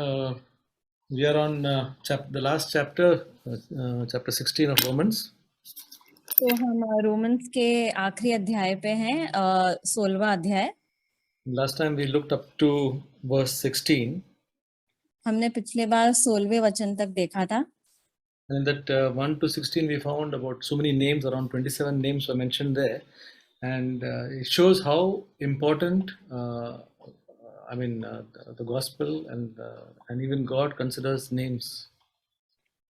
Uh, we are on the last chapter, chapter 16 of Romans. तो हम Romans के आखिरी अध्याय पे हैं, 16वां अध्याय। Last time we looked up to verse 16. हमने पिछले बार 16वें वचन तक देखा था। And in that 1 to 16 we found about so many names, around 27 names were mentioned there. And it shows how important, the gospel and even God considers names.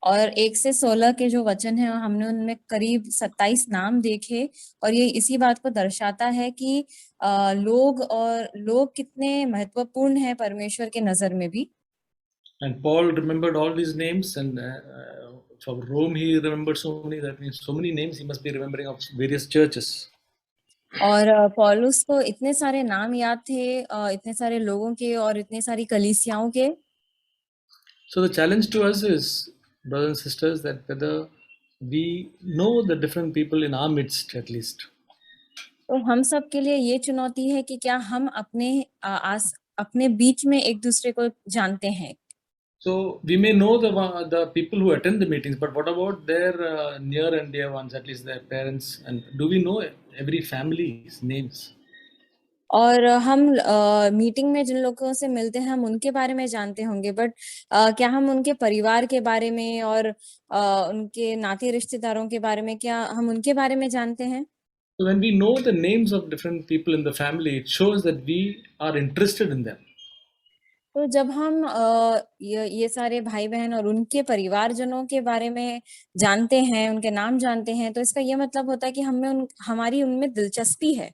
और 1 से 16 के जो वचन हैं हमने उनमें करीब 27 नाम देखे, और ये इसी बात को दर्शाता है कि लोग कितने महत्वपूर्ण हैं परमेश्वर के नजर में भी। And Paul remembered all these names, and for Rome he remembered so many. That means so many names he must be remembering of various churches. और पौलुस को इतने सारे नाम याद थे, इतने सारे लोगों के और इतने सारी कलीसियाओं के। So the challenge to us is, brothers and sisters, that whether we know the different people in our midst at least. तो हम सब के लिए ये चुनौती है कि क्या हम अपने बीच में एक दूसरे को जानते हैं। So we may know the people who attend the meetings, but what about their near and dear ones, at least their parents? And do we know every family's names? और हम मीटिंग में जिन लोगों से मिलते हैं हम उनके बारे में जानते होंगे, बट क्या हम उनके परिवार के बारे में और उनके नाते रिश्तेदारों के बारे में, क्या हम उनके बारे में जानते हैं? So when we know the names of different people in the family, it shows that we are interested in them. तो जब हम ये सारे भाई बहन और उनके परिवारजनों के बारे में जानते हैं, उनके नाम जानते हैं, तो इसका ये मतलब होता है कि हमारी उनमें दिलचस्पी है।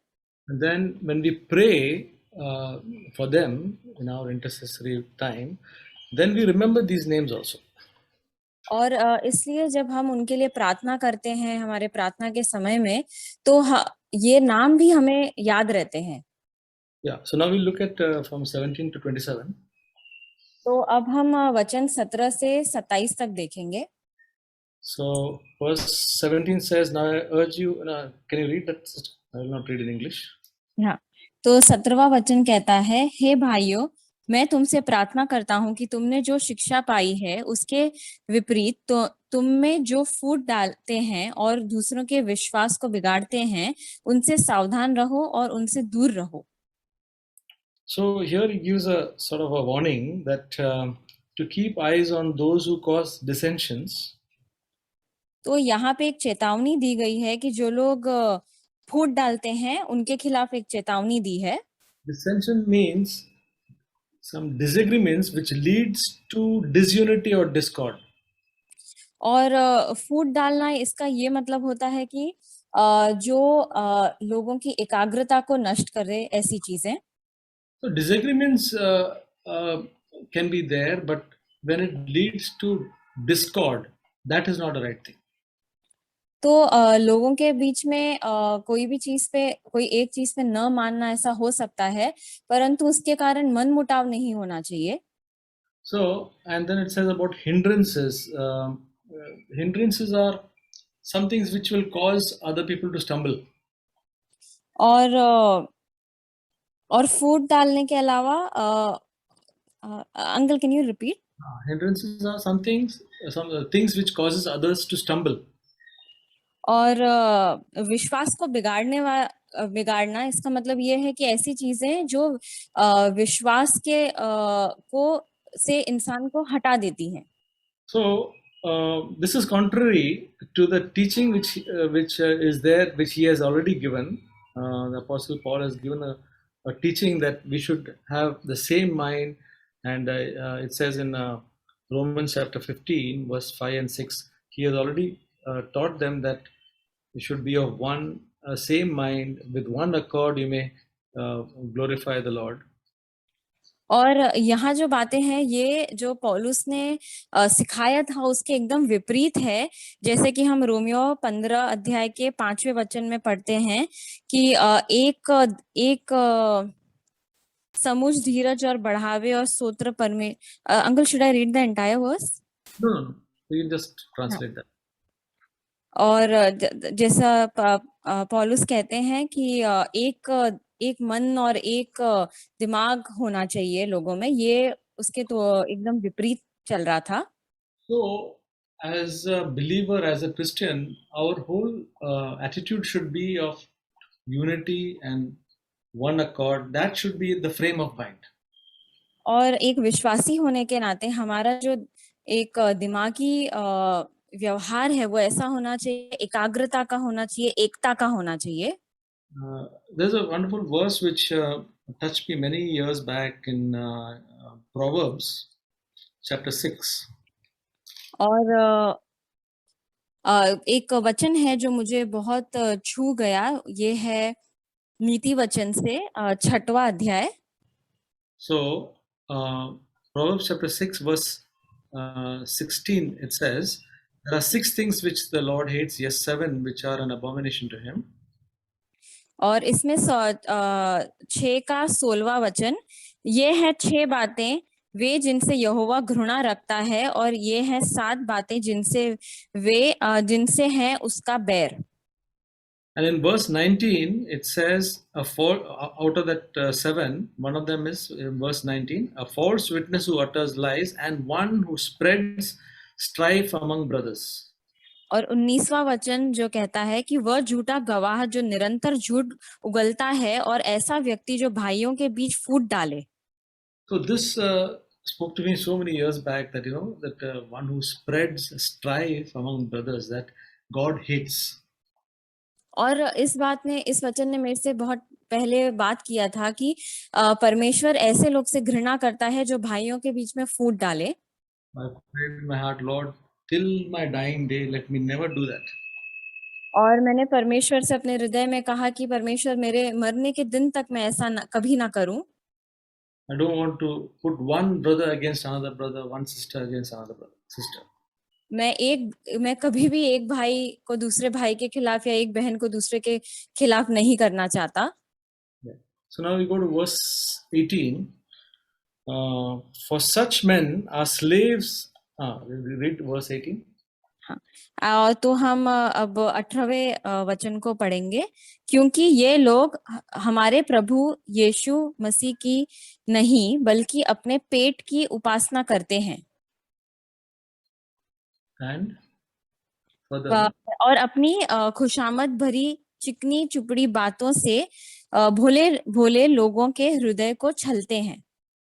And then when we pray for them in our intercessory time, then we remember these names also. और इसलिए जब हम उनके लिए प्रार्थना करते हैं हमारे प्रार्थना के समय में, तो ये नाम भी हमें याद रहते हैं। Yeah, so now we look at from 17 to 27. तो अब हम वचन 17 से 27 तक देखेंगे। So verse 17 says, now I urge you, can you read that? I will not read in English. हाँ, तो 17वां वचन कहता है, हे भाइयों, मैं तुमसे प्रार्थना करता हूं कि तुमने जो शिक्षा पाई है उसके विपरीत तो तुम में जो फूट डालते हैं और दूसरों के विश्वास को बिगाड़ते हैं, उनसे सावधान रहो और उनसे दूर रहो। So here he gives a sort of a warning that to keep eyes on those who cause dissensions. तो यहाँ पे एक चेतावनी दी गई है कि जो लोग फूट डालते हैं उनके खिलाफ एक चेतावनी दी है। Dissension means some disagreements which leads to disunity or discord. और फूट डालना इसका ये मतलब होता है कि जो लोगों की एकाग्रता को नष्ट करे, ऐसी चीजें। So disagreements can be there, but when it leads to discord, that is not the right thing. तो लोगों के बीच में कोई एक चीज पे न मानना ऐसा हो सकता है, परंतु उसके कारण मन मुटाव नहीं होना चाहिए। So, and then it says about hindrances. Hindrances are some things which will cause other people to stumble. और फूट डालने के अलावा uncle, can you repeat? Hindrances are some things which causes others to stumble. और विश्वास को बिगाड़ना इसका मतलब ये है कि ऐसी चीजें जो विश्वास के से इंसान को हटा देती हैं। So this is contrary to the teaching which is there, which he has already given. The Apostle Paul has given a teaching that we should have the same mind, and it says in Romans chapter 15, verse 5 and 6, he has already taught them that you should be of one same mind, with one accord you may glorify the Lord. और यहाँ जो बातें हैं ये जो पौलुस ने सिखाया था उसके एकदम विपरीत है। जैसे कि हम रोमियो 15 अध्याय के 5वें वचन में पढ़ते हैं कि एक समुझ, धीरज और बढ़ावे और स्तोत्र uncle, should I read the entire verse? No, you can just translate that. और जैसा पौलुस कहते हैं कि एक मन और एक दिमाग होना चाहिए लोगों में, ये उसके तो एकदम विपरीत चल रहा था। So, as a believer, as a Christian, our whole attitude should be of unity and one accord. That should be the frame of mind. और एक विश्वासी होने के नाते हमारा जो एक दिमागी व्यवहार है वो ऐसा होना चाहिए, एकाग्रता का होना चाहिए, एकता का होना चाहिए। There's a wonderful verse which touched me many years back in Proverbs chapter 6. और एक वचन है जो मुझे बहुत छू गया, ये है नीति वचन से 6वां अध्याय। So, Proverbs chapter 6, verse 16, it says, there are 6 things which the Lord hates, yes, 7 which are an abomination to him. और इसमें 6 का 16वां वचन, ये है 6 बातें वे जिनसे यहोवा घृणा रखता है, और ये है 7 बातें जिनसे है उसका बैर। And in verse 19, it says, out of that 7, one of them is in verse 19, a false witness who utters lies and one who spreads strife among brothers. और 19वां वचन जो कहता है कि वह झूठा गवाह जो निरंतर झूठ उगलता है, और ऐसा व्यक्ति जो भाइयों के बीच फूट डाले। So this spoke to me so many years back that, that one who spreads strife among brothers, that God hates. और इस वचन ने मेरे से बहुत पहले बात किया था कि परमेश्वर ऐसे लोग से घृणा करता है जो भाइयों के बीच में फूट डाले। I prayed in my heart, Lord, till my dying day, let me never do that. और मैंने परमेश्वर से अपने हृदय में कहा कि परमेश्वर मेरे मरने के दिन तक मैं ऐसा कभी ना करूं। I don't want to put one brother against another brother, one sister against another sister. मैं कभी भी एक भाई को दूसरे भाई के खिलाफ या एक बहन को दूसरे के खिलाफ नहीं करना चाहता। So now we go to verse 18. For such men are slaves. Read verse 18. हाँ, तो हम अब 18वें वचन को पढ़ेंगे। क्योंकि ये लोग हमारे प्रभु यीशु मसीह की नहीं बल्कि अपने पेट की उपासना करते हैं, And further, और अपनी खुशामद भरी चिकनी चुपड़ी बातों से भोले भोले लोगों के हृदय को छलते हैं।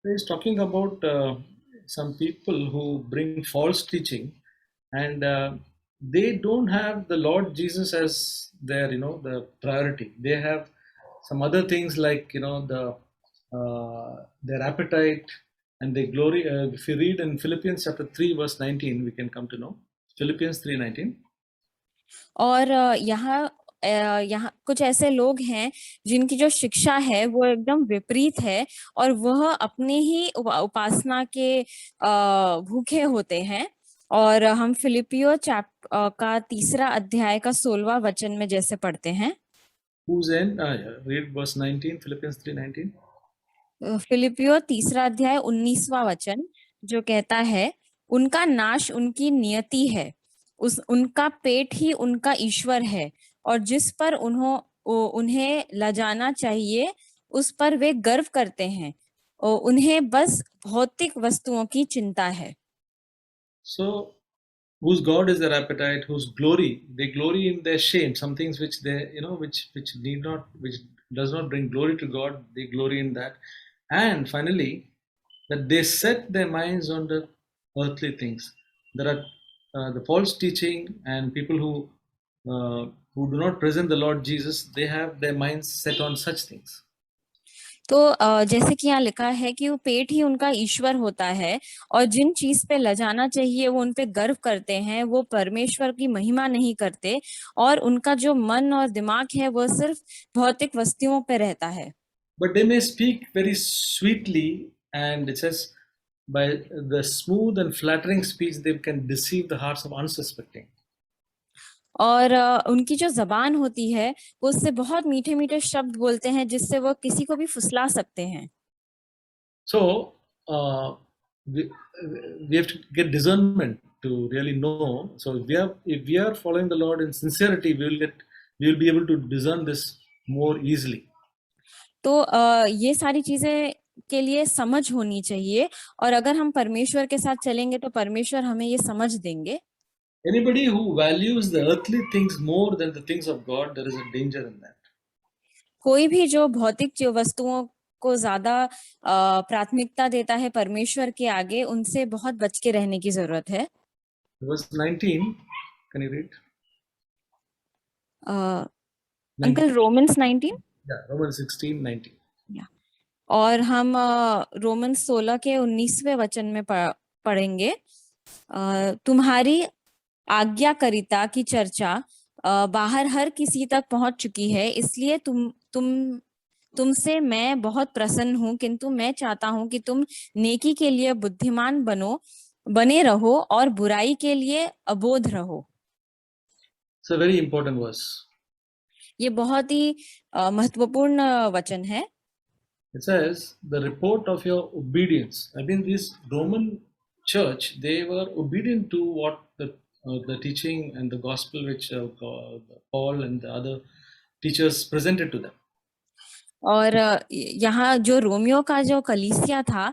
he's talking about some people who bring false teaching, and they don't have the Lord Jesus as their, the priority. They have some other things like, their appetite and their glory. If you read in Philippians chapter 3, verse 19, we can come to know. Philippians 3:19. और यहाँ कुछ ऐसे लोग हैं जिनकी जो शिक्षा है वो एकदम विपरीत है, और वह अपने ही उपासना के भूखे होते हैं। और हम फिलिपियो का 3 अध्याय का 16वां वचन में जैसे पढ़ते हैं। Who's in? Read verse 19, Philippians 3:19. फिलिपियो 3 अध्याय 19वां वचन जो कहता है, उनका नाश उनकी नियति है, उनका पेट ही उनका ईश्वर है, और जिस पर उन्हें लजाना चाहिए उस पर वे गर्व करते हैं, और उन्हें बस भौतिक वस्तुओं की चिंता है। So, whose God is their appetite, whose glory, they glory in their shame, some things which they, which does not bring glory to God, they glory in that. And finally, that they set their minds on the earthly things. There are the false teaching and people who do not present the Lord Jesus, they have their minds set on such things. तो जैसे कि यहाँ लिखा है कि वो पेट ही उनका ईश्वर होता है, और जिन चीज पे लजाना चाहिए वो उन पे गर्व करते हैं, वो परमेश्वर की महिमा नहीं करते, और उनका जो मन और दिमाग है वो सिर्फ भौतिक वस्तुओं पे रहता है। But they may speak very sweetly, and it says, by the smooth and flattering speech, they can deceive the hearts of unsuspecting. और उनकी जो जबान होती है वो उससे बहुत मीठे मीठे शब्द बोलते हैं जिससे वो किसी को भी फुसला सकते हैं। So we have to get discernment to really know. So if we are following the Lord in sincerity, we will be able to discern this more easily. तो ये सारी चीजें के लिए समझ होनी चाहिए, और अगर हम परमेश्वर के साथ चलेंगे तो परमेश्वर हमें ये समझ देंगे। Anybody who values the earthly things more than the things of God, there is a danger in that. कोई भी जो भौतिक जो वस्तुओं को ज्यादा प्राथमिकता देता है परमेश्वर के आगे, उनसे बहुत बच के रहने की जरूरत है। Verse 19, can you read? Uncle, Romans 19। Yeah, Romans 16, 19. और हम रोमन्स 16 के 19वें वचन में पढ़ेंगे। तुम्हारी आज्ञाकारिता की चर्चा बाहर हर किसी तक पहुंच चुकी है, इसलिए तुमसे मैं बहुत प्रसन्न हूं, किंतु मैं चाहता हूं कि तुम नेकी के लिए बुद्धिमान बने रहो और बुराई के लिए अबोध रहो। It's a very important verse. ये बहुत ही महत्वपूर्ण वचन है। It says, the report of your obedience. I mean, this Roman church, they were obedient to what the teaching and the gospel which Paul and the other teachers presented to them. और यहाँ जो Romeo का जो कलीसिया था,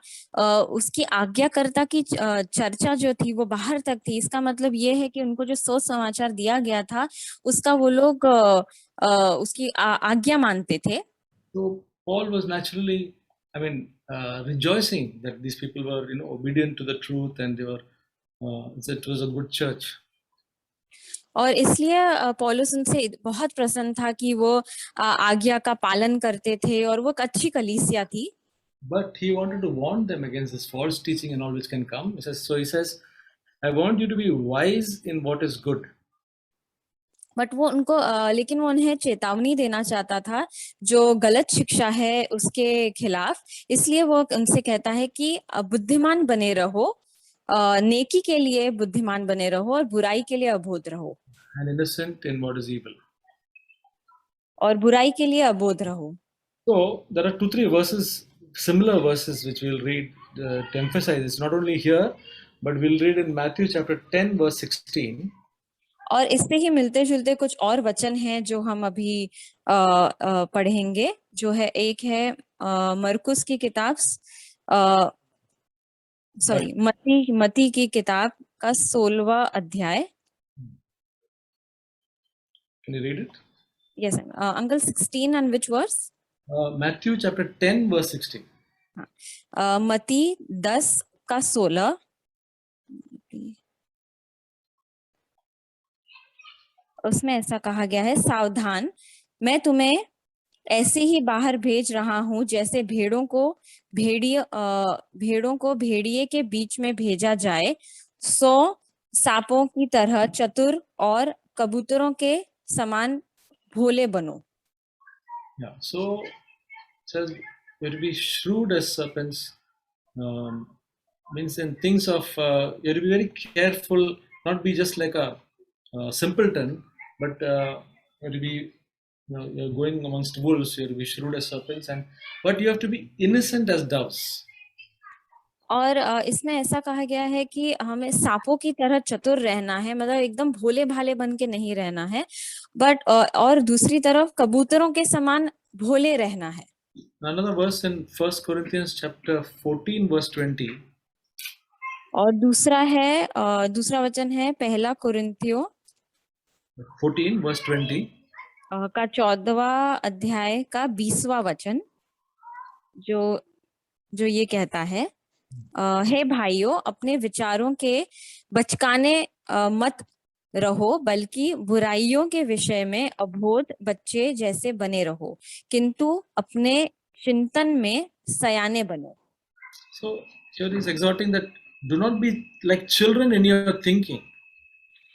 उसकी आज्ञाकर्ता की चर्चा जो थी वो बाहर तक थी। इसका मतलब ये है कि उनको जो सोच समाचार दिया गया था उसका वो लोग उसकी आज्ञा मानते थे। So Paul was naturally, I mean, rejoicing that these people were, obedient to the truth, and they were. It was a good church. और इसलिए पौलुस उनसे बहुत प्रसन्न था कि वो आज्ञा का पालन करते थे और वो एक अच्छी कलीसिया थी। But he wanted to warn them against this false teaching and all which can come. He says, I want you to be wise in what is good. But वो उनको लेकिन वो उन्हें चेतावनी देना चाहता था जो गलत शिक्षा है उसके खिलाफ। इसलिए वो उनसे कहता है कि बुद्धिमान बने रहो, नेकी के लिए बुद्धिमान बने रहो और बुराई के लिए अबोध रहो। And innocent in what is evil. और बुराई के लिए अबोध रहो। So there are 2-3 verses, similar verses, which we'll read to emphasize. It's not only here, but we'll read in Matthew chapter 10, verse 16. और इससे ही मिलते जुलते कुछ और वचन हैं जो हम अभी पढ़ेंगे। जो है, एक है मरकुस की किताब, सॉरी मती की किताब का 16वां अध्याय। Can you read it? Yes, uncle, 16 and which verse? Matthew chapter 10, verse 16. मती 10 का 16। उसमें ऐसा कहा गया है, सावधान, मैं तुम्हें ऐसे ही बाहर भेज रहा हूं जैसे भेड़ों को भेड़िए के बीच में भेजा जाए। 100 सांपों की तरह चतुर और कबूतरों के समान भोले बनो। Yeah, so it says you have to be shrewd as serpents. Means in things of, you have to be very careful, not be just like a simpleton, but you have to be, you're going amongst wolves, you have to be shrewd as serpents, but you have to be innocent as doves. और इसमें ऐसा कहा गया है कि हमें सांपों की तरह चतुर रहना है, मतलब एकदम भोले भाले बन के नहीं रहना है, बट और दूसरी तरफ कबूतरों के समान भोले रहना है। Another verse in 1 Corinthians chapter 14, verse 20. और दूसरा वचन है 1 कुरिन्थियों 14, verse 20. का 14वां अध्याय का 20वां वचन, जो ये कहता है, हे भाइयों, अपने विचारों के बचकाने मत रहो, बल्कि बुराइयों के विषय में अबोध बच्चे जैसे बने रहो, किंतु अपने चिंतन में सयाने बनो। So here he's exhorting that do not be like children in your thinking,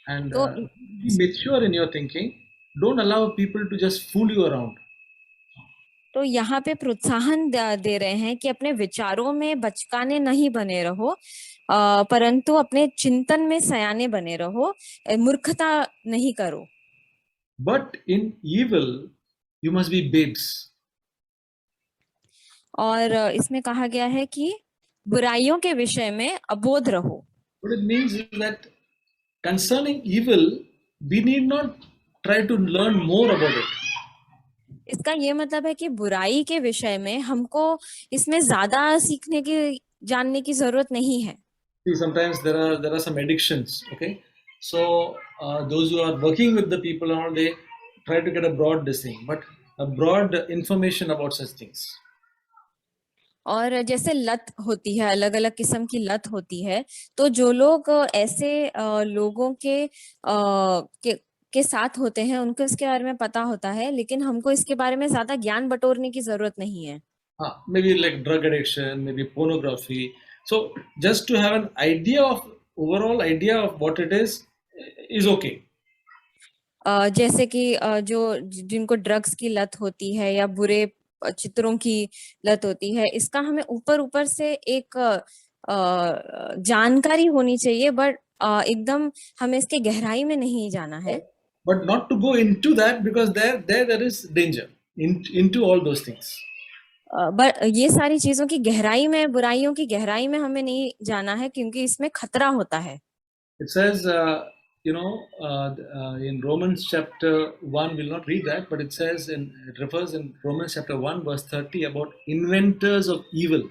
and be mature in your thinking. Don't allow people to just fool you around. तो यहाँ पे प्रोत्साहन दे रहे हैं कि अपने विचारों में बचकाने नहीं बने रहो, परंतु अपने चिंतन में सयाने बने रहो, मूर्खता नहीं करो। But in evil you must be babes. और इसमें कहा गया है कि बुराइयों के विषय में अबोध रहो। What it means is that concerning evil, we need not try to learn more about it. इसका ये मतलब है कि बुराई के विषय में हमको इसमें ज्यादा सीखने की जानने की जरूरत नहीं है। See, sometimes there are some addictions. Okay, so those who are working with the people and all, they try to get a broad this thing, but a broad information about such things. और जैसे लत होती है, अलग अलग किस्म की लत होती है, तो जो लोग ऐसे लोगों के साथ होते हैं उनको इसके बारे में पता होता है, लेकिन हमको इसके बारे में ज्यादा ज्ञान बटोरने की जरूरत नहीं है। Maybe like drug addiction, maybe pornography. So just to have an idea of overall idea of what it is okay. जैसे कि जिनको ड्रग्स की लत होती है या बुरे चित्रों की लत होती है, इसका हमें ऊपर ऊपर से एक जानकारी होनी चाहिए, बट एकदम हमें इसके गहराई में नहीं जाना है। But not to go into that because there is danger into all those things. But ये सारी चीजों की गहराई में, बुराइयों की गहराई में हमें नहीं जाना है, क्योंकि इसमें खतरा होता है। It says, in Romans chapter 1, we'll not read that, but it refers in Romans chapter 1, verse 30 about inventors of evil.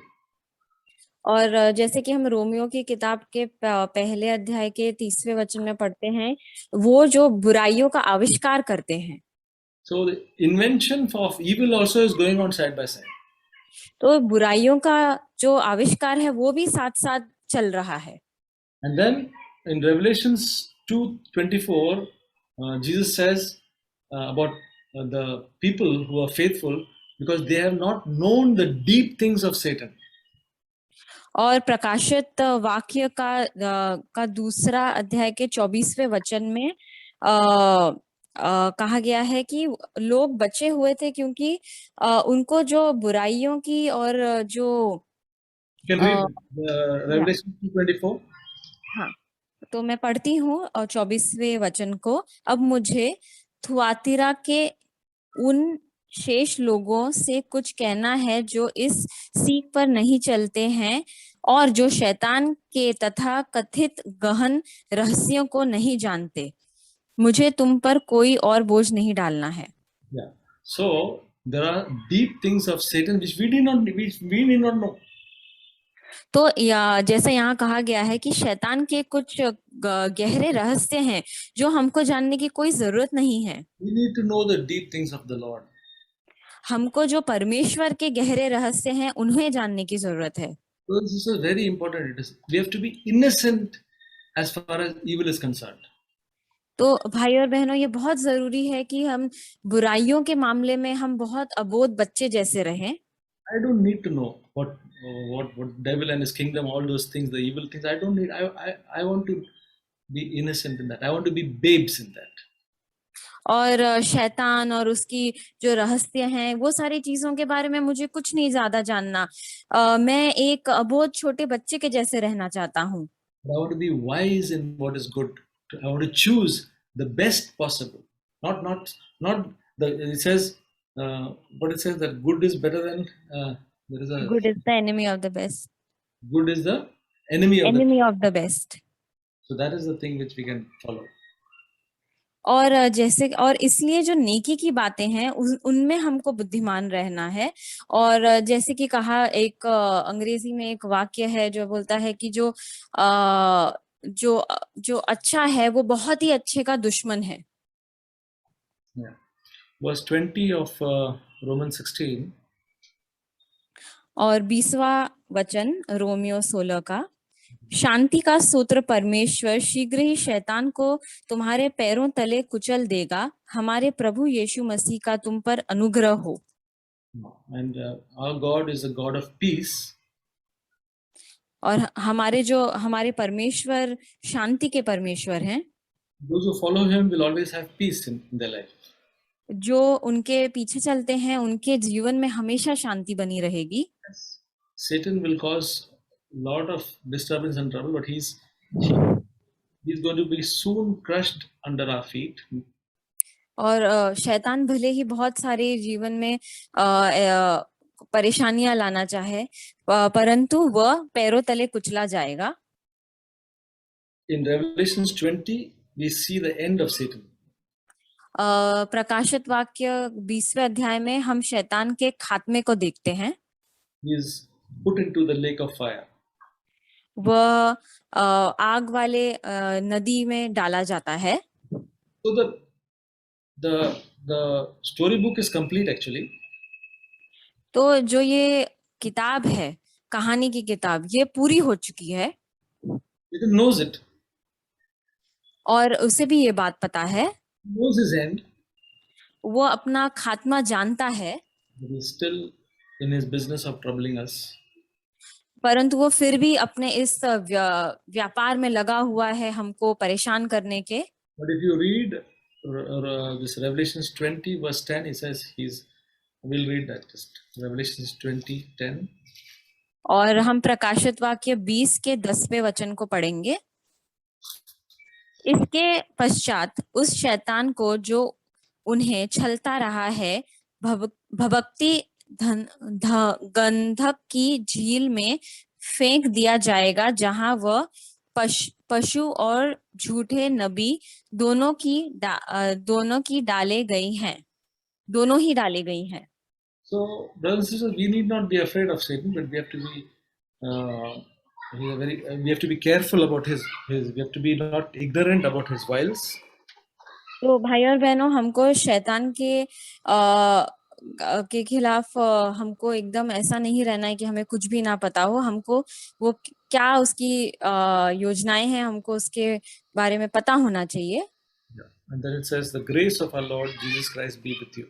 और जैसे कि हम रोमियो की किताब के पहले अध्याय के 30वें वचन में पढ़ते हैं, वो जो बुराइयों का आविष्कार करते हैं। So the invention of evil also is going on side by side. तो बुराइयों का जो आविष्कार है वो भी साथ साथ चल रहा है। And then in Revelations 2:24, Jesus says about the people who are faithful because they have not known the deep things of Satan. और प्रकाशित वाक्य का दूसरा अध्याय के 24वें वचन में कहा गया है कि लोग बचे हुए थे, क्योंकि उनको जो बुराइयों की और जो You can read Revelation 2:24. हाँ, तो मैं पढ़ती हूँ 24वें वचन को। अब मुझे थुआतिरा के उन शेष लोगों से कुछ कहना है जो इस सीख पर नहीं चलते हैं और जो शैतान के तथा कथित गहन रहस्यों को नहीं जानते। मुझे तुम पर कोई और बोझ नहीं डालना है। Yeah. So there are deep things of Satan which we need not know. तो जैसा यहाँ कहा गया है कि शैतान के कुछ गहरे रहस्य हैं जो हमको जानने की कोई जरूरत नहीं है। We need to know the deep things of the Lord. हमको जो परमेश्वर के गहरे रहस्य हैं उन्हें जानने की जरूरत है। So this is very important. We have to be innocent as far as evil is concerned. तो भाई और बहनों, ये बहुत जरूरी है कि हम बुराइयों के मामले में हम बहुत अबोध बच्चे जैसे रहें। I don't need to know what devil and his kingdom, all those things, the evil things. I don't need. I want to be innocent in that. I want to be babes in that. और शैतान और उसकी जो रहस्य हैं वो सारी चीजों के बारे में मुझे कुछ नहीं ज्यादा जानना। मैं एक अबोध छोटे बच्चे के जैसे रहना चाहता हूँ। But I want to be wise in what is good. I want to choose the best possible. Not the. It says, but it says that good is better than. There is a good is the enemy of the best. good is the enemy of the. Enemy of the best. So that is the thing which we can follow. और और इसलिए जो नेकी की बातें हैं उनमें हमको बुद्धिमान रहना है। और जैसे कि कहा, एक अंग्रेजी में एक वाक्य है जो बोलता है कि जो अच्छा है वो बहुत ही अच्छे का दुश्मन है। Yeah. Verse 20 of Romans 16. और 20वां वचन रोमियो 16 का, शांति का सूत्र परमेश्वर शीघ्र ही शैतान को तुम्हारे पैरों तले कुचल देगा। हमारे प्रभु यीशु मसीह का तुम पर अनुग्रह हो। And our God is a God of peace. और हमारे परमेश्वर शांति के परमेश्वर हैं। Those who follow him will always have peace in their life. जो उनके पीछे चलते हैं उनके जीवन में हमेशा शांति बनी रहेगी। Satan will cause lot of disturbance and trouble, but he's going to be soon crushed under our feet. और शैतान भले ही बहुत सारे जीवन में परेशानियां लाना चाहे, परंतु वह पैरों तले कुचला जाएगा। In Revelations 20, we see the end of Satan. प्रकाशित वाक्य 20वें अध्याय में हम शैतान के खात्मे को देखते हैं। He is put into the lake of fire. वह आग वाले नदी में डाला जाता है। So the storybook is complete actually. तो जो ये किताब है, कहानी की किताब, ये पूरी हो चुकी है He knows it. और उसे भी ये बात पता है, He knows his end. वो अपना खात्मा जानता है, But he's still in his business of troubling us. परंतु वो फिर भी अपने इस व्यापार में लगा हुआ है हमको परेशान करने के। But if you read this Revelations 20 verse 10, he says we'll read that just. Revelations 20:10. और हम प्रकाशित वाक्य 20 के 10वें वचन को पढ़ेंगे। इसके पश्चात उस शैतान को जो उन्हें छलता रहा है भभक्ति गंधक की झील में फेंक दिया जाएगा, जहां वह पशु और झूठे नबी दोनों की डाले गई हैं, दोनों ही डाले गई हैं। So, brothers and sisters, we need not be afraid of Satan, but we have to be we have to be careful about his we have to be not ignorant about his wiles. तो भाई और बहनों, हमको शैतान के खिलाफ हमको एकदम ऐसा नहीं रहना है कि हमें कुछ भी ना पता हो। हमको वो क्या उसकी योजनाएं हैं, हमको उसके बारे में पता होना चाहिए। And then it says, the grace of our Lord Jesus Christ be with you.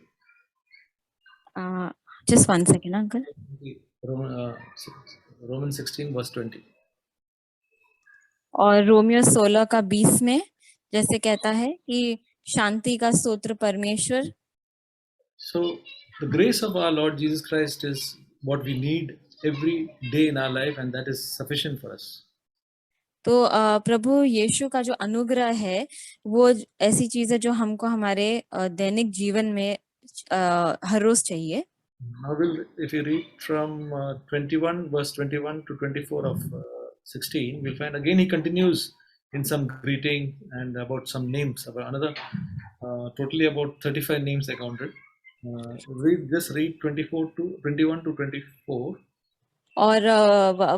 Just one second, uncle. Romans 16 verse 20. और रोमियो 16 का 20 में जैसे कहता है कि शांति का स्तोत्र परमेश्वर। So the grace of our Lord Jesus Christ is what we need every day in our life, and that is sufficient for us. तो प्रभु यीशु का जो अनुग्रह है वो ऐसी चीज है जो हमको हमारे दैनिक जीवन में हर रोज चाहिए। Now if you read from 21 verse 21 to 24 of 16, we'll find again he continues in some greeting and about some names, about another totally about 35 names I counted. Read 21 to 24. और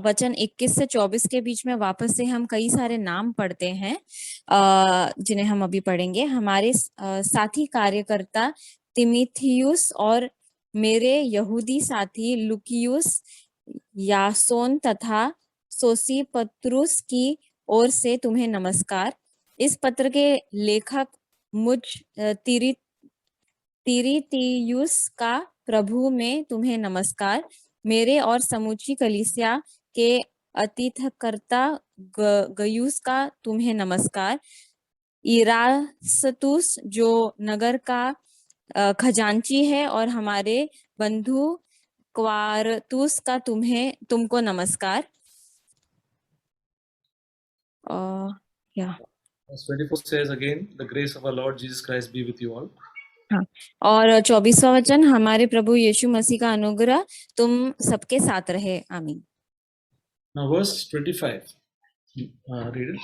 वचन 21 से 24 के बीच में वापस से हम कई सारे नाम पढ़ते हैं जिन्हें हम अभी पढ़ेंगे। हमारे साथी कार्यकर्ता तिमिथियुस और मेरे यहूदी साथी लुकियुस, यासोन तथा सोसिपत्रुस की ओर से तुम्हें नमस्कार। इस पत्र के लेखक मुझ तिरितियुस का प्रभु में तुम्हें नमस्कार। मेरे और समूची कलीसिया के अतिथकर्ता गयुस का तुम्हें नमस्कार। इरास्तुस जो नगर का खजांची है और हमारे बंधु क्वारतुस का तुमको नमस्कार। Verse 24 says again, the grace of our Lord Jesus Christ be with you all. हाँ, और 24वां वचन, हमारे प्रभु यीशु मसीह का अनुग्रह तुम सबके साथ रहे, आमीन। Now verse 25, read it.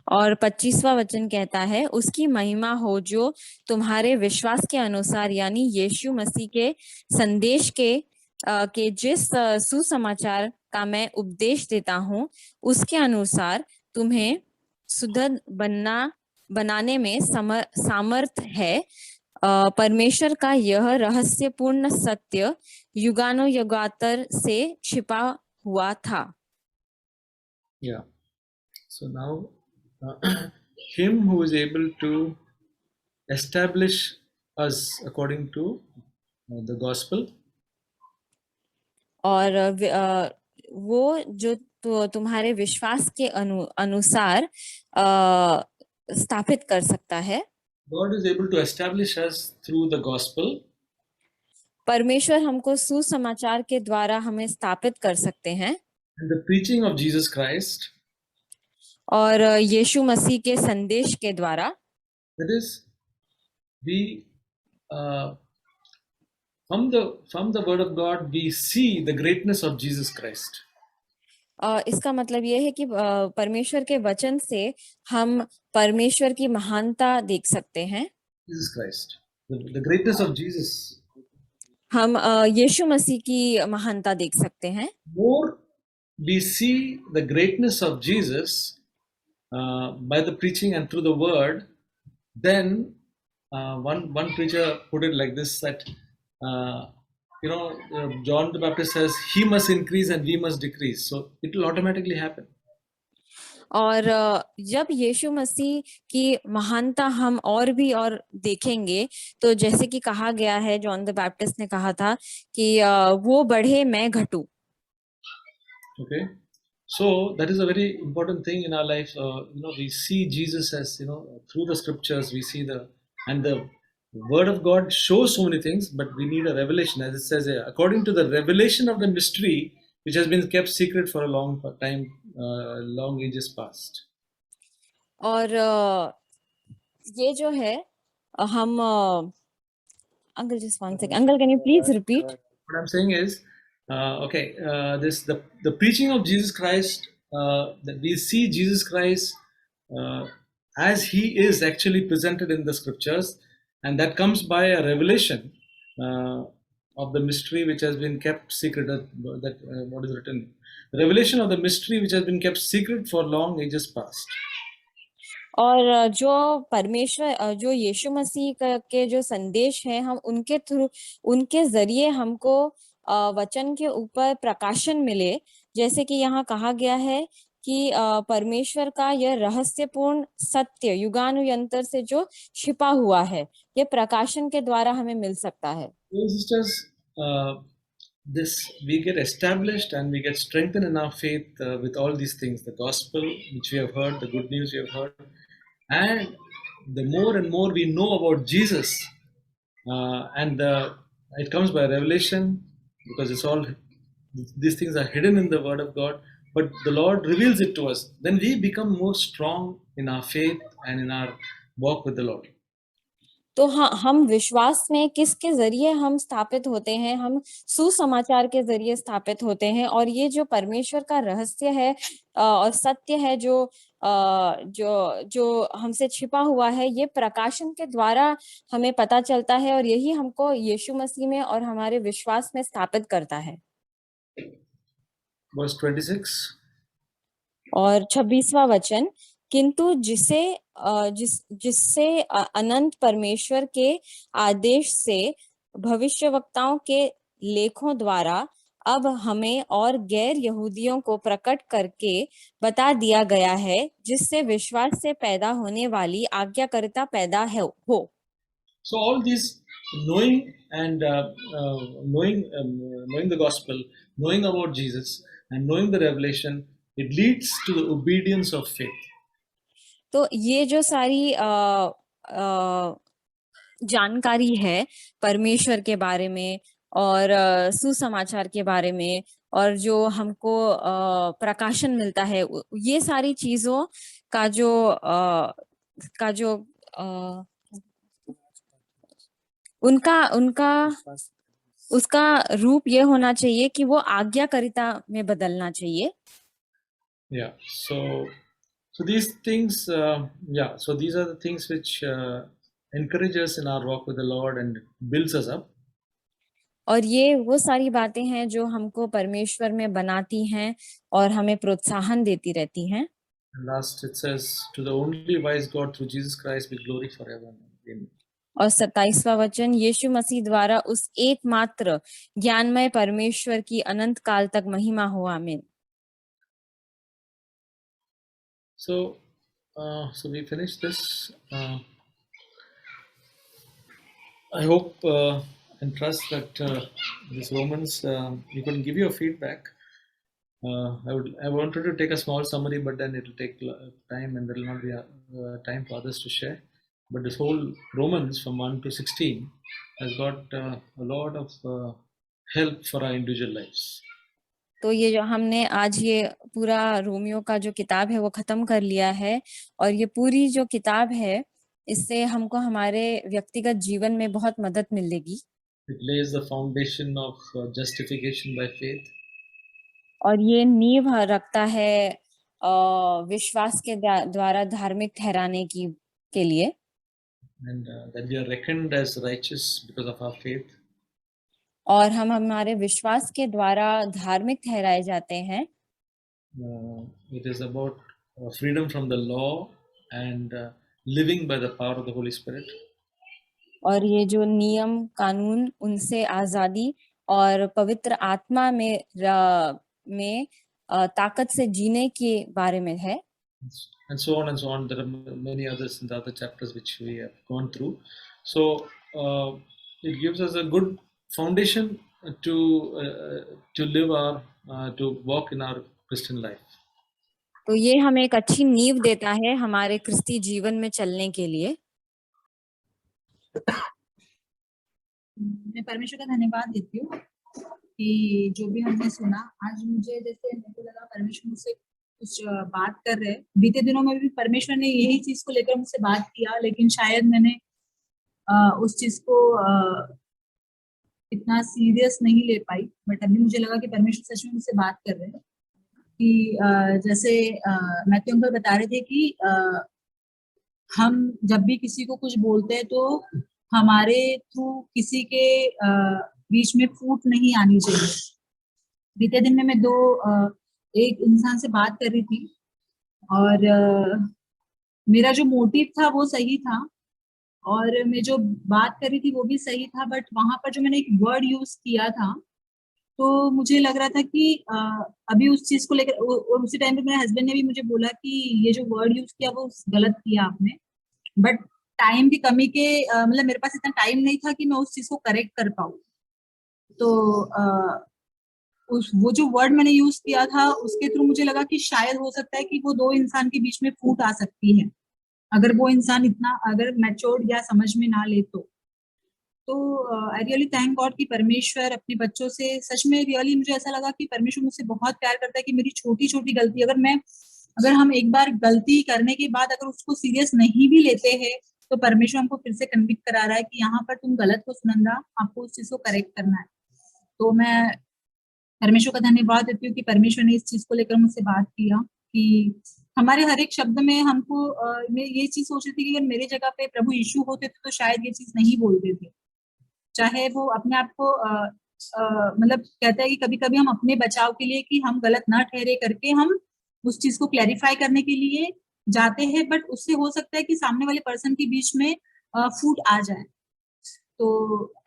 और 25वां वचन कहता है, उसकी महिमा हो जो तुम्हारे विश्वास के अनुसार, यानी यीशु मसीह के संदेश के जिस सुसमाचार का मैं उपदेश देता हूँ उसके अनुसार तुम्हें सुदृढ़ बनाने में सामर्थ है। परमेश्वर का यह रहस्यपूर्ण सत्य युगानुयुगातर से छिपा हुआ था। Yeah. So now him who is able to establish us according to the gospel. और वो जो तुम्हारे विश्वास के अनुसार स्थापित कर सकता है। God is able to establish us through the gospel. परमेश्वर हमको सुसमाचार के द्वारा हमें स्थापित कर सकते हैं। And the preaching of Jesus Christ. और यीशु मसीह के संदेश के द्वारा। That is, we from the word of God we see the greatness of Jesus Christ. इसका मतलब यह है कि परमेश्वर के वचन से हम परमेश्वर की महानता देख सकते हैं। Jesus Christ, the greatness of Jesus. हम यीशु मसीह की महानता देख सकते हैं. More we see the greatness of Jesus by the preaching and through the word, then one preacher put it like this, that John the Baptist says he must increase and we must decrease, so it will automatically happen. और जब यीशु मसीह की महानता हम और भी और देखेंगे, तो जैसे कि कहा गया है, जॉन द बैप्टिस्ट ने कहा था कि वो बढ़े मैं घटूं. Okay, so that is a very important thing in our life. We see Jesus as, through the scriptures, we see and the word of God shows so many things, but we need a revelation, as it says here, according to the revelation of the mystery which has been kept secret for a long time, long ages past. और ये जो है हम uncle, just one second, uncle, can you please repeat? What I'm saying is, the preaching of Jesus Christ, that we see Jesus Christ as he is actually presented in the scriptures, and that comes by a revelation of the mystery which has been kept secret. What is written? The revelation of the mystery which has been kept secret for long ages past. और जो परमेश्वर, जो यीशु मसीह के जो संदेश है, हम उनके थ्रू, उनके जरिए हमको वचन के ऊपर प्रकाशन मिले, जैसे कि यहाँ कहा गया है कि परमेश्वर का यह रहस्यपूर्ण सत्य युगानुयंतर से जो छिपा हुआ है, ये प्रकाशन के द्वारा हमें मिल सकता है. Sisters, this we get established and we get strengthened in our faith with all these things, the gospel which we have heard, the good news we have heard, and the more and more we know about Jesus, and it comes by revelation, because it's all, these things are hidden in the word of God, but the Lord reveals it to us. Then we become more strong in our faith and in our walk with the Lord. तो हाँ, हम विश्वास में किसके जरिए हम स्थापित होते हैं? हम सुसमाचार के जरिए स्थापित होते हैं, और ये जो परमेश्वर का रहस्य है और सत्य है, जो हमसे छिपा हुआ है, ये प्रकाशन के द्वारा हमें पता चलता है, और यही हमको यीशु मसीह में और हमारे विश्वास में स्थापित करता है. Verse 26. और 26वां वचन, किंतु जिससे अनंत परमेश्वर के आदेश से भविष्यवक्ताओं के लेखों द्वारा अब हमें और गैर यहूदियों को प्रकट करके बता दिया गया है, जिससे विश्वास से पैदा होने वाली आज्ञाकारिता पैदा हो. So all these knowing and knowing the gospel, knowing about Jesus, and knowing the revelation, it leads to the obedience of faith. तो ये जो सारी जानकारी है परमेश्वर के बारे में और सुसमाचार के बारे में, और जो हमको प्रकाशन मिलता है, ये सारी चीजों का जो उसका रूप ये होना चाहिए कि वो आज्ञाकारिता में बदलना चाहिए. Yeah. So these things, so these are the things which encourage us in our walk with the Lord and builds us up. और ये वो सारी बातें हैं जो हमको परमेश्वर में बनाती हैं और हमें प्रोत्साहन देती रहती हैं. Last it says, to the only wise God through Jesus Christ be glory forever. Amen. और 27वां वचन, यीशु मसीह द्वारा उस एकमात्र ज्ञानमय परमेश्वर की अनंत काल तक महिमा हो. आमीन. So we finished this. I hope and trust that this Romans, we can give you a feedback. I wanted to take a small summary, but then it will take time, and there will not be time for others to share. But this whole Romans from 1 to 16 has got a lot of help for our individual lives. तो ये जो हमने आज ये पूरा Romeo का जो किताब है वो खत्म कर लिया है, और ये पूरी जो किताब है, इससे हमको हमारे व्यक्तिगत जीवन में बहुत मदद मिलेगी. It lays the foundation of justification by faith. और ये नींव रखता है विश्वास के द्वारा धार्मिक ठहराने के लिए. and that we are reckoned as righteous because of our faith. और हम हमारे विश्वास के द्वारा धार्मिक ठहराए जाते हैं। It is about freedom from the law and living by the power of the Holy Spirit. और ये जो नियम कानून उनसे आजादी और पवित्र आत्मा में ताकत से जीने के बारे में है। And so on and so on. There are many others in the other chapters which we have gone through. So it gives us a good foundation to live our to walk in our Christian life. तो ये हमें एक अच्छी नींव देता है हमारे क्रिस्ती जीवन में चलने के लिए। मैं परमेश्वर का धन्यवाद देती हूँ कि जो भी हमने सुना आज, मुझे जैसे मेरे को लगा परमेश्वर मुझसे कुछ बात कर रहे हैं। बीते दिनों में भी परमेश्वर ने यही चीज को लेकर मुझसे बात किया, लेकिन शायद मैंने उस चीज को इतना सीरियस नहीं ले पाई। बट अभी मुझे लगा कि परमेश्वर सच में मुझसे बात कर रहे हैं कि जैसे मैथ्यू अंकल बता रहे थे कि हम जब भी किसी को कुछ बोलते हैं तो हमारे थ्रू किसी के बीच में फूट नहीं आनी चाहिए। बीते दिन में मैं एक इंसान से बात कर रही थी और मेरा जो मोटिव था वो सही था और मैं जो बात कर रही थी वो भी सही था, बट वहां पर जो मैंने एक वर्ड यूज किया था तो मुझे लग रहा था कि अभी उस चीज को लेकर, और उसी टाइम पे मेरे हस्बैंड ने भी मुझे बोला कि ये जो वर्ड यूज किया वो गलत किया आपने। बट टाइम की कमी के मतलब मेरे पास इतना टाइम नहीं था कि मैं उस चीज को करेक्ट कर पाऊँ। तो वो जो वर्ड मैंने यूज किया था उसके थ्रू मुझे लगा कि शायद हो सकता है कि वो दो इंसान के बीच में फूट आ सकती है अगर वो इंसान इतना अगर मैच्योर्ड या समझ में ना ले तो आई रियली थैंक गॉड कि परमेश्वर अपने बच्चों से सच में रियली मुझे ऐसा लगा कि परमेश्वर मुझसे बहुत प्यार करता है कि मेरी छोटी छोटी गलती अगर हम एक बार गलती करने के बाद अगर उसको सीरियस नहीं भी लेते हैं तो परमेश्वर हमको फिर से कन्विक्ट करा रहा है कि यहाँ पर तुम गलत हो सुनंदा, आपको उस चीज को करेक्ट करना है। तो मैं परमेश्वर का धन्यवाद देती हूँ कि परमेश्वर ने इस चीज को लेकर मुझसे बात किया कि हमारे हर एक शब्द में हमको मैं ये चीज सोच रही थी कि अगर मेरे जगह पे प्रभु यीशु होते तो शायद ये चीज नहीं बोलते थे। चाहे वो अपने आप को मतलब कहता है कि कभी कभी हम अपने बचाव के लिए कि हम गलत ना ठहरे करके हम उस चीज को क्लैरिफाई करने के लिए जाते हैं, बट उससे हो सकता है कि सामने वाले पर्सन के बीच में फूट आ जाए। तो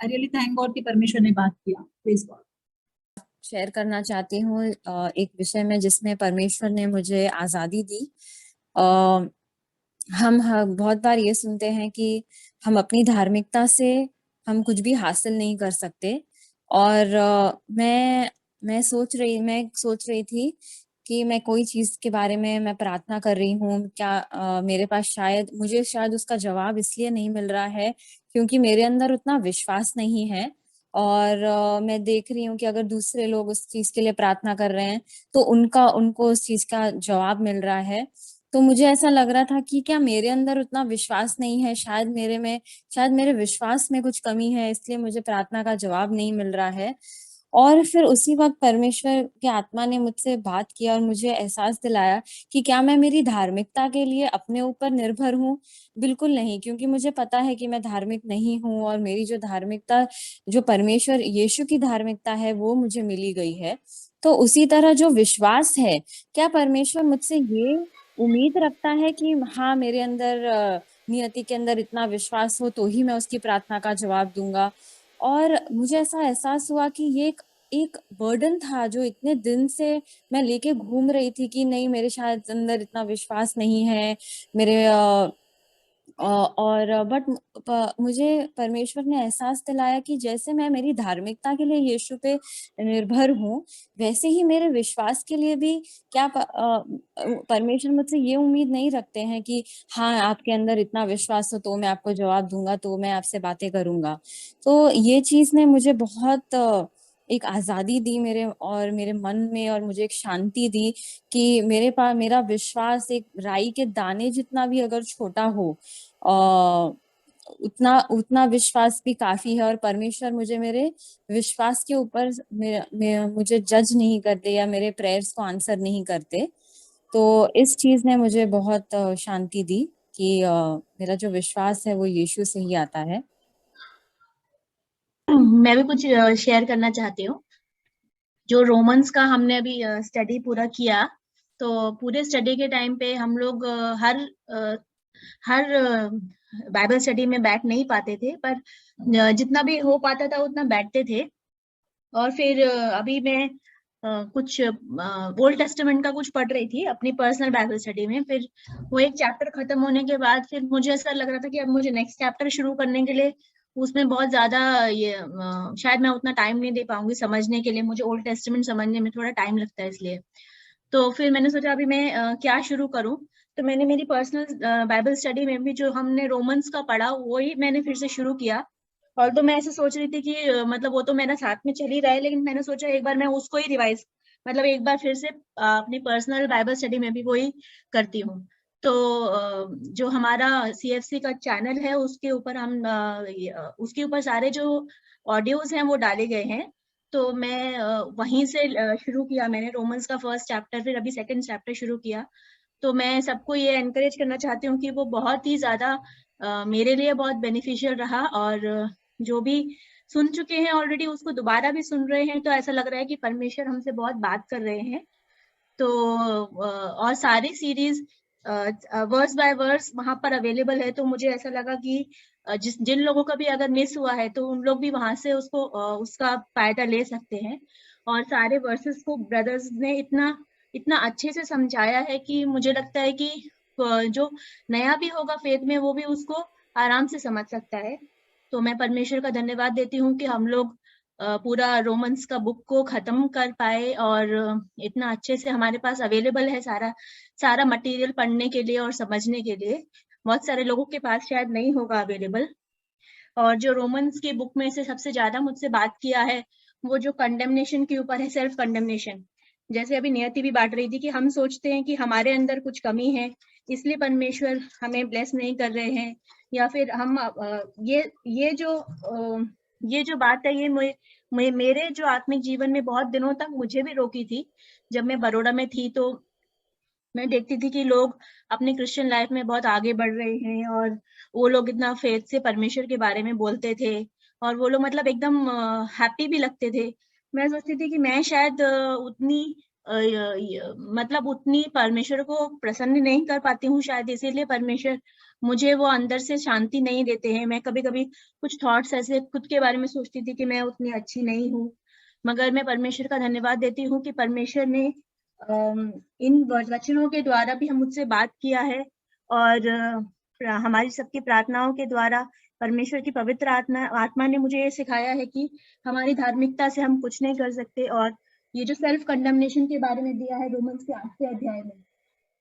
आई रियली थैंक गॉड कि परमेश्वर ने बात किया। Please God. शेयर करना चाहती हूँ एक विषय में जिसमें परमेश्वर ने मुझे आजादी दी। हम बहुत बार ये सुनते हैं कि हम अपनी धार्मिकता से हम कुछ भी हासिल नहीं कर सकते और मैं सोच रही थी कि मैं कोई चीज के बारे में मैं प्रार्थना कर रही हूँ, क्या मेरे पास मुझे शायद उसका जवाब इसलिए नहीं मिल रहा है क्योंकि मेरे अंदर उतना विश्वास नहीं है। और मैं देख रही हूँ कि अगर दूसरे लोग उस चीज के लिए प्रार्थना कर रहे हैं तो उनको उस चीज का जवाब मिल रहा है। तो मुझे ऐसा लग रहा था कि क्या मेरे अंदर उतना विश्वास नहीं है, शायद मेरे विश्वास में कुछ कमी है, इसलिए मुझे प्रार्थना का जवाब नहीं मिल रहा है। और फिर उसी वक्त परमेश्वर की आत्मा ने मुझसे बात किया और मुझे एहसास दिलाया कि क्या मैं मेरी धार्मिकता के लिए अपने ऊपर निर्भर हूँ? बिल्कुल नहीं, क्योंकि मुझे पता है कि मैं धार्मिक नहीं हूँ और मेरी जो धार्मिकता, जो परमेश्वर यीशु की धार्मिकता है वो मुझे मिली गई है। तो उसी तरह जो विश्वास है, क्या परमेश्वर मुझसे ये उम्मीद रखता है कि हाँ, मेरे अंदर नियति के अंदर इतना विश्वास हो तो ही मैं उसकी प्रार्थना का जवाब दूंगा? और मुझे ऐसा एहसास हुआ कि ये एक बर्डन था जो इतने दिन से मैं लेके घूम रही थी कि नहीं, मेरे शायद अंदर इतना विश्वास नहीं है मेरे और बट मुझे परमेश्वर ने एहसास दिलाया कि जैसे मैं मेरी धार्मिकता के लिए यीशु पे निर्भर हूँ, वैसे ही मेरे विश्वास के लिए भी परमेश्वर मुझसे ये उम्मीद नहीं रखते हैं कि हाँ, आपके अंदर इतना विश्वास हो तो मैं आपको जवाब दूंगा, तो मैं आपसे बातें करूंगा। तो ये चीज ने मुझे बहुत एक आजादी दी मेरे मन में, और मुझे एक शांति दी कि मेरा विश्वास एक राई के दाने जितना भी अगर छोटा हो, उतना उतना विश्वास भी काफी है। और परमेश्वर मुझे मेरे विश्वास के ऊपर मुझे जज नहीं करते या मेरे प्रेयर्स को आंसर नहीं करते। तो इस चीज ने मुझे बहुत शांति दी। कि मेरा जो विश्वास है वो यीशु से ही आता है। मैं भी कुछ शेयर करना चाहती हूँ। जो रोमन्स का हमने अभी स्टडी पूरा किया, तो पूरे स्टडी के टाइम पे हम लोग हर बाइबल स्टडी में बैठ नहीं पाते थे, पर जितना भी हो पाता था उतना बैठते थे। और फिर अभी मैं कुछ ओल्ड टेस्टामेंट का कुछ पढ़ रही थी अपनी पर्सनल बाइबल स्टडी में। फिर वो एक चैप्टर खत्म होने के बाद फिर मुझे ऐसा लग रहा था कि अब मुझे नेक्स्ट चैप्टर शुरू करने के लिए उसमें बहुत ज्यादा ये शायद मैं उतना टाइम नहीं दे पाऊंगी समझने के लिए। मुझे ओल्ड टेस्टामेंट समझने में थोड़ा टाइम लगता है, इसलिए तो फिर मैंने सोचा अभी मैं क्या शुरू करूं। तो मैंने मेरी पर्सनल बाइबल स्टडी में भी जो हमने रोमन्स का पढ़ा वही मैंने फिर से शुरू किया। और तो मैं ऐसे सोच रही थी कि मतलब वो तो मेरा साथ में चल ही रहा है, लेकिन मैंने सोचा एक बार मैं उसको ही रिवाइज मतलब एक बार फिर से अपनी पर्सनल बाइबल स्टडी में भी वही करती हूँ। तो जो हमारा CFC का चैनल है उसके ऊपर उसके ऊपर सारे जो ऑडियोज हैं वो डाले गए हैं। तो मैं वहीं से शुरू किया मैंने रोमन्स का फर्स्ट चैप्टर, फिर अभी सेकंड चैप्टर शुरू किया। तो मैं सबको ये एनकरेज करना चाहती हूँ कि वो बहुत ही ज्यादा मेरे लिए बहुत बेनिफिशियल रहा। और जो भी सुन चुके हैं ऑलरेडी उसको दोबारा भी सुन रहे हैं, तो ऐसा लग रहा है कि परमेश्वर हमसे बहुत बात कर रहे हैं। तो और सारी सीरीज वर्स बाय वर्स वहां पर अवेलेबल है। तो मुझे ऐसा लगा कि जिन लोगों का भी अगर मिस हुआ है तो उन लोग भी वहां से उसको उसका फायदा ले सकते हैं। और सारे वर्सेस को ब्रदर्स ने इतना इतना अच्छे से समझाया है कि मुझे लगता है कि जो नया भी होगा फेथ में वो भी उसको आराम से समझ सकता है। तो मैं परमेश्वर का धन्यवाद देती हूँ कि हम लोग पूरा रोमन्स का बुक को खत्म कर पाए और इतना अच्छे से हमारे पास अवेलेबल है सारा सारा मटेरियल पढ़ने के लिए और समझने के लिए। बहुत सारे लोगों के पास शायद नहीं होगा अवेलेबल। और जो रोमन्स की बुक में से सबसे ज्यादा मुझसे बात किया है वो जो कंडेमनेशन के ऊपर है, सेल्फ कंडेमनेशन। जैसे अभी नियति भी बांट रही थी कि हम सोचते हैं कि हमारे अंदर कुछ कमी है इसलिए परमेश्वर हमें ब्लेस नहीं कर रहे हैं, या फिर हम ये जो बात है ये मेरे जो आत्मिक जीवन में बहुत दिनों तक मुझे भी रोकी थी। जब मैं बड़ौदा में थी तो मैं देखती थी कि लोग अपनी क्रिश्चियन लाइफ में बहुत आगे बढ़ रहे हैं और वो लोग इतना फेथ से परमेश्वर के बारे में बोलते थे और वो लोग मतलब एकदम हैप्पी भी लगते थे। मैं सोचती थी कि मैं शायद मतलब उतनी परमेश्वर को प्रसन्न नहीं कर पाती हूँ, शायद इसीलिए परमेश्वर मुझे वो अंदर से शांति नहीं देते हैं। मैं कभी कभी कुछ थॉट्स ऐसे खुद के बारे में सोचती थी कि मैं उतनी अच्छी नहीं हूँ, मगर मैं परमेश्वर का धन्यवाद देती हूँ कि परमेश्वर ने इन वचनों के द्वारा भी हम मुझसे बात किया है। और हमारी सबकी प्रार्थनाओं के द्वारा परमेश्वर की पवित्र आत्मा ने मुझे ये सिखाया है कि हमारी धार्मिकता से हम कुछ नहीं कर सकते। और ये जो सेल्फ कंडेमनेशन के बारे में दिया है रोमन्स के 8वें अध्याय में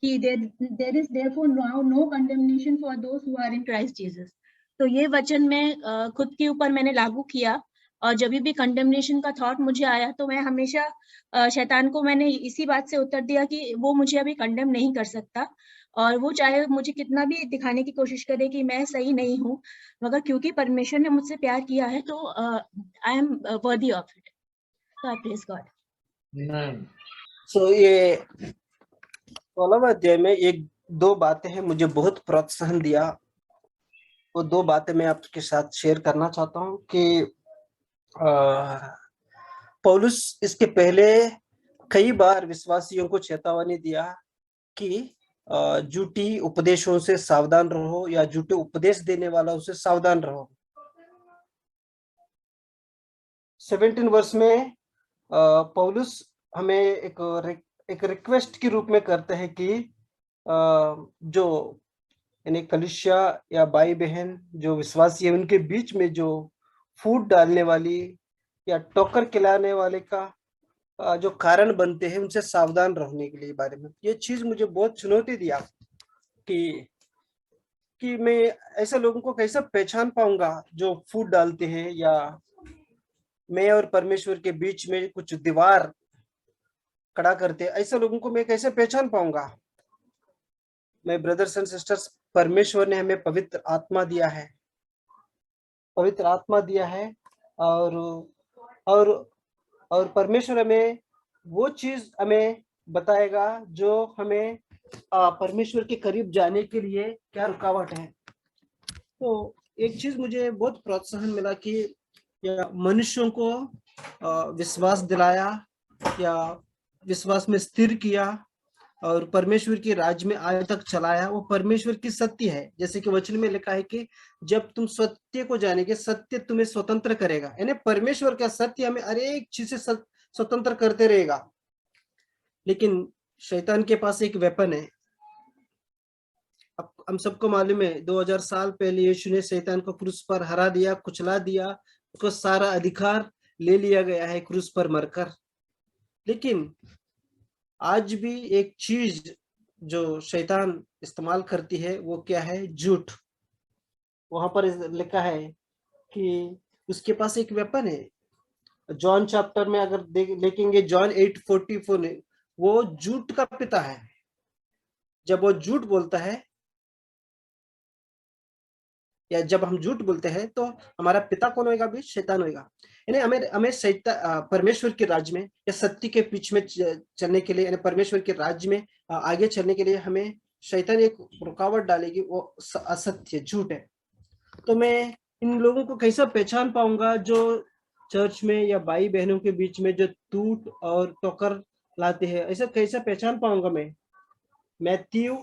कि there is therefore now no condemnation for those who are in Christ Jesus. तो ये वचन मैं खुद के ऊपर मैंने लागू किया और जब भी कंडेमनेशन का थॉट मुझे आया तो मैं हमेशा शैतान को मैंने इसी बात से उत्तर दिया कि वो मुझे अभी कंडेम नहीं कर सकता और वो चाहे मुझे कितना भी दिखाने की कोशिश करे कि मैं सही नहीं हूँ, मगर क्योंकि परमेश्वर ने मुझसे प्यार किया है तो I am worthy of it. So I praise God. So ये 16वां अध्याय में एक दो बातें हैं मुझे बहुत प्रोत्साहन दिया। वो दो बातें मैं आपके साथ शेयर करना चाहता हूँ कि पौलुस इसके पहले कई बार विश्वासियों को चेतावनी दिया कि झूठी उपदेशों से सावधान रहो या झूठे उपदेश देने वालों से सावधान रहो। 17 वर्ष में पौलुस हमें एक रिक्वेस्ट के रूप में करते हैं कि जो यानी कलीसिया या भाई बहन जो विश्वासी है उनके बीच में जो फूट डालने वाली या टोकर खिलाने वाले का जो कारण बनते हैं उनसे सावधान रहने के लिए बारे में। ये चीज मुझे बहुत चुनौती दिया कि मैं ऐसे लोगों को कैसे पहचान पाऊंगा जो फूट डालते हैं या मैं और परमेश्वर के बीच में कुछ दीवार खड़ा करते, ऐसे लोगों को मैं कैसे पहचान पाऊंगा। मैं ब्रदर्स एंड सिस्टर्स, परमेश्वर ने हमें पवित्र आत्मा दिया है, पवित्र आत्मा दिया है और परमेश्वर हमें वो चीज हमें बताएगा जो हमें परमेश्वर के करीब जाने के लिए क्या रुकावट है। तो एक चीज मुझे बहुत प्रोत्साहन मिला कि या मनुष्यों को विश्वास दिलाया या विश्वास में स्थिर किया और परमेश्वर के राज्य में आज तक चलाया, वो परमेश्वर की सत्य है। जैसे कि वचन में लिखा है कि जब तुम सत्य को जानेगे सत्य तुम्हें स्वतंत्र करेगा, यानी परमेश्वर का सत्य हमें हर एक चीज से स्वतंत्र करते रहेगा। लेकिन शैतान के पास एक वेपन है। अब हम सबको मालूम है 2000 साल पहले यीशु ने शैतान को क्रूस पर हरा दिया, कुचला दिया, उसको सारा अधिकार ले लिया गया है क्रूस पर मरकर। लेकिन आज भी एक चीज जो शैतान इस्तेमाल करती है वो क्या है? झूठ। वहां पर लिखा है कि उसके पास एक वेपन है। जॉन चैप्टर में अगर देखेंगे जॉन 8:44 ने, वो झूठ का पिता है। जब वो झूठ बोलता है या जब हम झूठ बोलते हैं तो हमारा पिता कौन होगा? भी शैतान होगा। यानी हमें परमेश्वर के राज्य में या सत्य के बीच में चलने के लिए, यानी परमेश्वर के राज्य में आगे चलने के लिए हमें शैतान एक रुकावट डालेगी, वो असत्य, झूठ है। तो मैं इन लोगों को कैसा पहचान पाऊंगा जो चर्च में या भाई बहनों के बीच में जो टूट और टोकर लाते हैं? ऐसा कैसा पहचान पाऊंगा मैं? मैथ्यू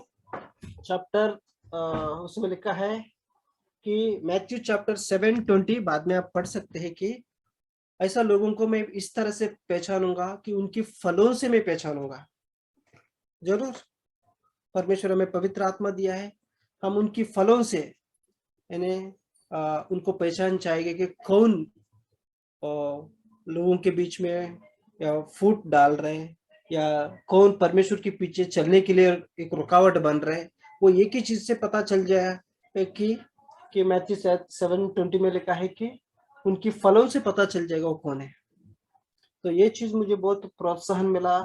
चैप्टर उसमें लिखा है कि मैथ्यू चैप्टर 7:20 बाद में आप पढ़ सकते हैं कि ऐसा लोगों को मैं इस तरह से पहचानूंगा कि उनकी फलों से मैं पहचानूंगा। जरूर परमेश्वर हमें पवित्र आत्मा दिया है, हम उनकी फलों से यानी उनको पहचान चाहिए कि कौन लोगों के बीच में या फूट डाल रहे हैं या कौन परमेश्वर के पीछे चलने के लिए एक रुकावट बन रहे हैं। वो एक ही चीज से पता चल जाए कि मैथ्यू 7:20 में लिखा है कि उनकी फलों से पता चल जाएगा वो कौन है। तो ये चीज मुझे बहुत प्रोत्साहन मिला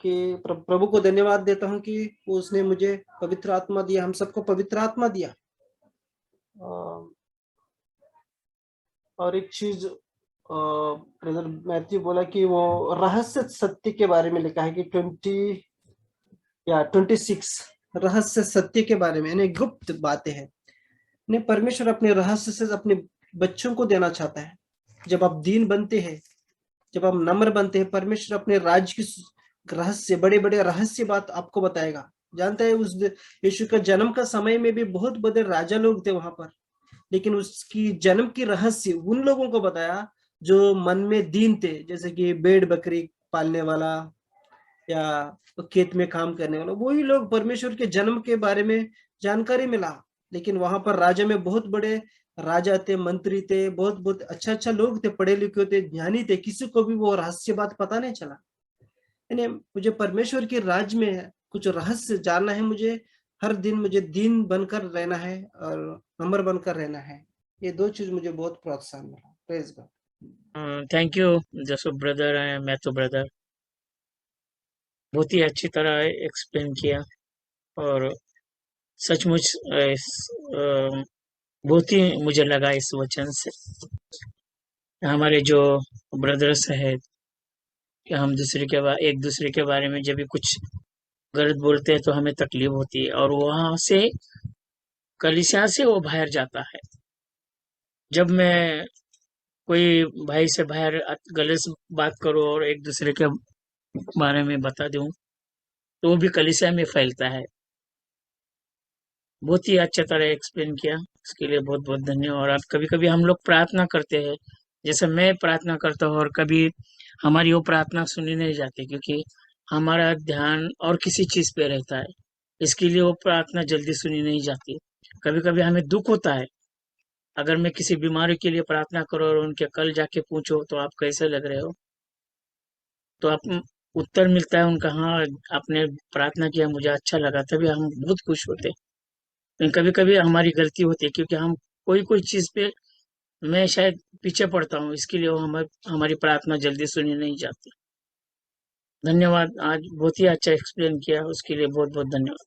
कि प्रभु को धन्यवाद देता हूँ कि उसने मुझे पवित्र आत्मा दिया, हम सबको पवित्र आत्मा दिया। और एक चीज ब्रदर मैथ्यू बोला कि वो रहस्य सत्य के बारे में लिखा है कि 26 रहस्य सत्य के बारे में, यानी गुप्त बातें हैं। परमेश्वर अपने रहस्य से अपने बच्चों को देना चाहता है। जब आप दीन बनते हैं, जब आप नम्र बनते हैं, परमेश्वर अपने राज्य की रहस्य, बड़े बड़े रहस्य बात आपको बताएगा। जानते हैं उस यीशु का जन्म का समय में भी बहुत बड़े राजा लोग थे वहां पर, लेकिन उसकी जन्म की रहस्य उन लोगों को बताया जो मन में दीन थे, जैसे कि भेड़ बकरी पालने वाला या खेत में काम करने वाला, वही लोग परमेश्वर के जन्म के बारे में जानकारी मिला। लेकिन वहां पर राजा में बहुत बड़े राजा थे, मंत्री थे, बहुत बहुत अच्छा लोग थे, पढ़े लिखे थे, ज्ञानी थे, किसी को भी वो रहस्य बात पता नहीं चला। यानी मुझे परमेश्वर के राज्य में कुछ रहस्य जानना है, मुझे हर दिन मुझे दीन बनकर रहना है और नम्र बनकर रहना है। ये दो चीज मुझे बहुत प्रोत्साहन मिला। Praise God. थैंक यू जसो ब्रदर एंड मैथ्यू ब्रदर, बहुत ही अच्छी तरह एक्सप्लेन किया और सचमुच बहुत ही मुझे लगा इस वचन से। हमारे जो ब्रदर्स है कि हम एक दूसरे के बारे में जब भी कुछ गलत बोलते हैं तो हमें तकलीफ होती है और वहां से कलीसिया से वो बाहर जाता है। जब मैं कोई भाई से बाहर गलत बात करूं और एक दूसरे के बारे में बता दूं तो वो भी कलीसिया में फैलता है। बहुत ही अच्छी तरह एक्सप्लेन किया, इसके लिए बहुत बहुत धन्यवाद। और अब कभी कभी हम लोग प्रार्थना करते हैं, जैसे मैं प्रार्थना करता हूँ, और कभी हमारी वो प्रार्थना सुनी नहीं जाती क्योंकि हमारा ध्यान और किसी चीज पे रहता है, इसके लिए वो प्रार्थना जल्दी सुनी नहीं जाती। कभी कभी हमें दुख होता है, अगर मैं किसी बीमारी के लिए प्रार्थना करूँ और उनके कल जाके पूछो तो आप कैसे लग रहे हो, तो आप उत्तर मिलता है उनका, हाँ आपने प्रार्थना किया मुझे अच्छा लगा, तभी हम बहुत खुश होते हैं। कभी कभी हमारी गलती होती है क्योंकि हम कोई चीज पे मैं शायद पीछे पड़ता हूँ, इसके लिए वो हमारी प्रार्थना जल्दी सुनी नहीं जाती। धन्यवाद, आज बहुत ही अच्छा एक्सप्लेन किया, उसके लिए बहुत बहुत धन्यवाद।